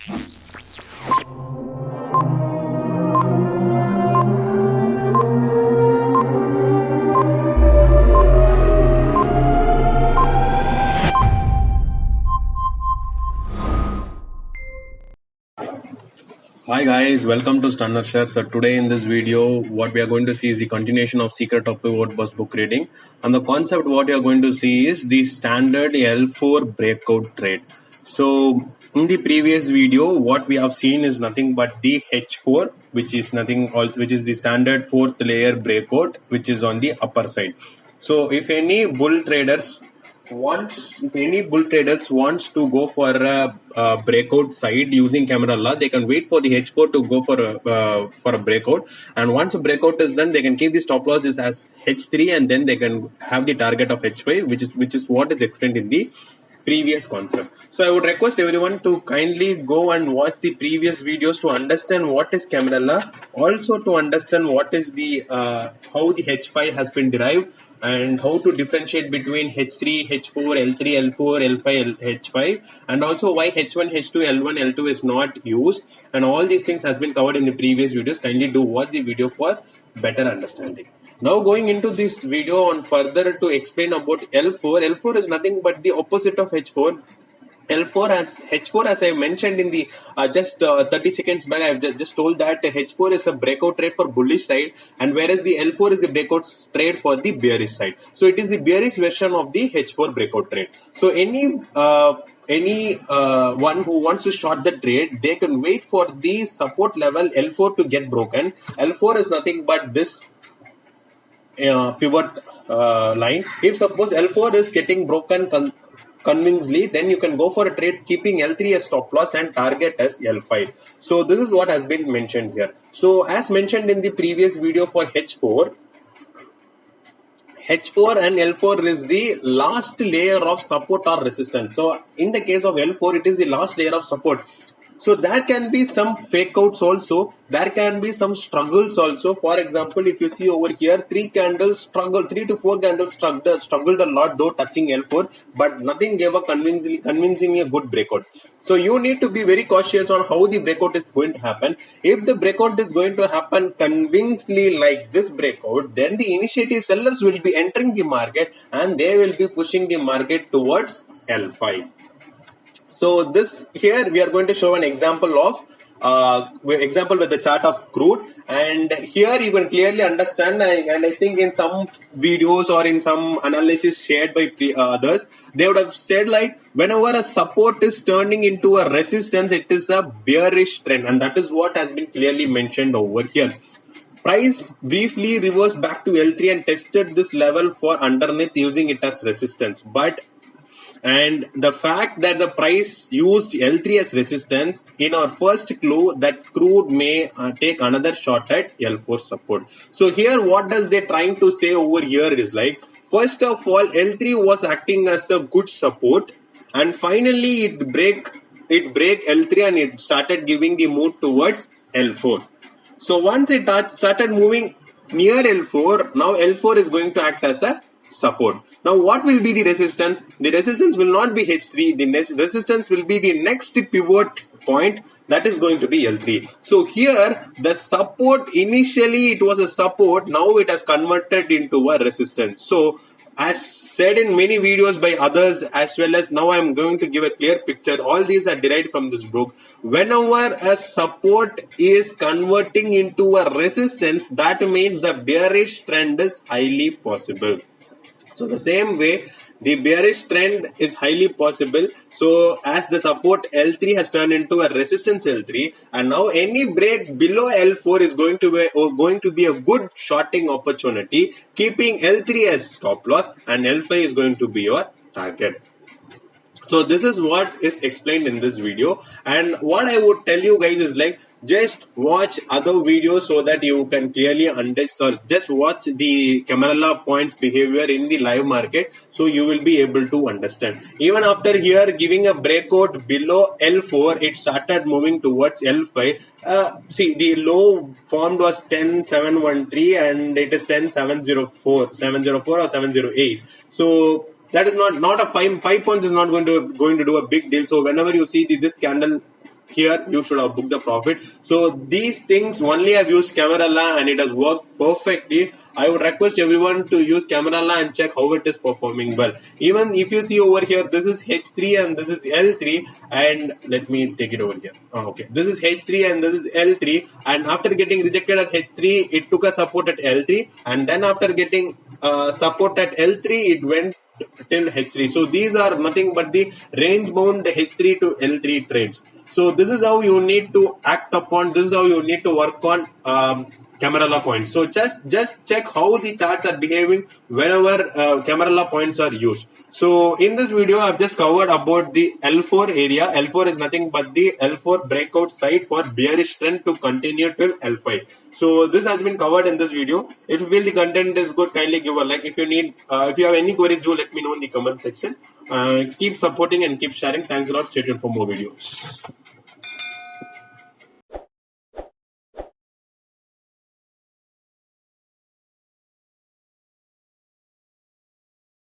Hi guys, welcome to StunnerShare. So today in this video, what we are going to see is the continuation of Secret of Pivot Bus book reading. And the concept what you are going to see is the standard L4 breakout trade. So in the previous video, what we have seen is nothing but the H4, which is the standard fourth layer breakout, which is on the upper side. So if any bull traders wants to go for a breakout side using Camarilla, they can wait for the H4 to go for a breakout, and once a breakout is done, they can keep the stop losses as H3, and then they can have the target of H5, which is what is explained in the previous concept. So I would request everyone to kindly go and watch the previous videos to understand what is Camarilla, also to understand what is the how the H5 has been derived, and how to differentiate between H3, H4, L3, L4, L5, H5, and also why H1, H2, L1, L2 is not used, and all these things has been covered in the previous videos. Kindly do watch the video for better understanding. Now going into this video on further to explain about L4. L4 is nothing but the opposite of H4. H4 as I mentioned in the just 30 seconds back, I've just told that H4 is a breakout trade for bullish side, and whereas the L4 is a breakout trade for the bearish side. So it is the bearish version of the H4 breakout trade. So any one who wants to short the trade, they can wait for the support level L4 to get broken. L4 is nothing but this pivot line. If suppose L4 is getting broken convincingly, then you can go for a trade keeping L3 as stop loss and target as L5. So this is what has been mentioned here. So as mentioned in the previous video for H4 and L4 is the last layer of support or resistance. So in the case of L4, it is the last layer of support. So there can be some fake outs also. There can be some struggles also. For example, if you see over here, 3 to 4 candles struggled a lot though touching L4, but nothing gave a convincingly a good breakout. So you need to be very cautious on how the breakout is going to happen. If the breakout is going to happen convincingly like this breakout, then the initiative sellers will be entering the market and they will be pushing the market towards L5. So this here we are going to show an example of with the chart of crude, and here you can clearly understand, and I think in some videos or in some analysis shared by others, they would have said like whenever a support is turning into a resistance, it is a bearish trend, and that is what has been clearly mentioned over here. Price briefly reversed back to L3 and tested this level for underneath using it as resistance, and the fact that the price used L3 as resistance in our first clue that crude may take another shot at L4 support. So here what does they trying to say over here is like, first of all, L3 was acting as a good support, and finally it break L3 and it started giving the move towards L4. So once it started moving near L4, now L4 is going to act as a support. Now what will be the resistance? The resistance will not be H3. The resistance will be the next pivot point, that is going to be L3. So here the support, initially it was a support, now it has converted into a resistance. So as said in many videos by others, as well as now I am going to give a clear picture, all these are derived from this book. Whenever a support is converting into a resistance, that means the bearish trend is highly possible. So the same way, the bearish trend is highly possible. So as the support L3 has turned into a resistance L3, and now any break below L4 is going to be a good shorting opportunity, keeping L3 as stop loss and L5 is going to be your target. So this is what is explained in this video, and what I would tell you guys is like, just watch other videos so that you can clearly understand. Just watch the Camarilla points behavior in the live market, so you will be able to understand. Even after here giving a breakout below L4, it started moving towards L5. See, the low formed was 10,713 and it is 10,704 or 708. So that is not a 5 points is not going to do a big deal. So whenever you see this candle here you should have booked the profit. So these things only I've used Camarilla and it has worked perfectly. I would request everyone to use Camarilla and check how it is performing well. Even if you see over here, this is H3 and this is L3, and let me take it over here. Okay, this is H3 and this is L3, and after getting rejected at H3, it took a support at L3, and then after getting support at L3, it went till H3. So these are nothing but the range bound H3 to L3 trades. So this is how you need to act upon, this is how you need to work on Camarilla points. So just check how the charts are behaving whenever Camarilla points are used. So in this video, I've just covered about the L4 area. L4 is nothing but the L4 breakout side for bearish trend to continue till L5. So this has been covered in this video. If you feel the content is good, kindly give a like. If you have any queries, do let me know in the comment section. Keep supporting and keep sharing. Thanks a lot. Stay tuned for more videos.